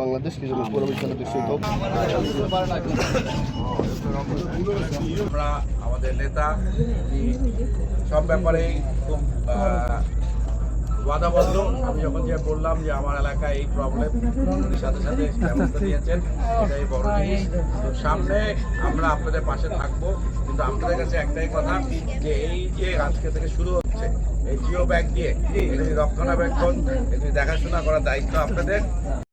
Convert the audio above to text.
বাংলাদেশকে যেন পরিচালিত আমরা আমাদের নেতা সব ব্যাপারেই খুব ওয়াদাবদ্ধ। আমি যখন যে বললাম যে আমার এলাকায় এই প্রবলেম, সাথে সাথে ব্যবস্থা নিয়েছেন, এটাই বড় জিনিস। তো সামনে আমরা আপনাদের পাশে থাকবো, কিন্তু আপনাদের কাছে একটাই কথা যে এই যে আজকে থেকে শুরু হচ্ছে এই জিও ব্যাগ দিয়ে এগুলি রক্ষণাবেক্ষণ, এগুলি দেখাশোনা করার দায়িত্ব আপনাদের।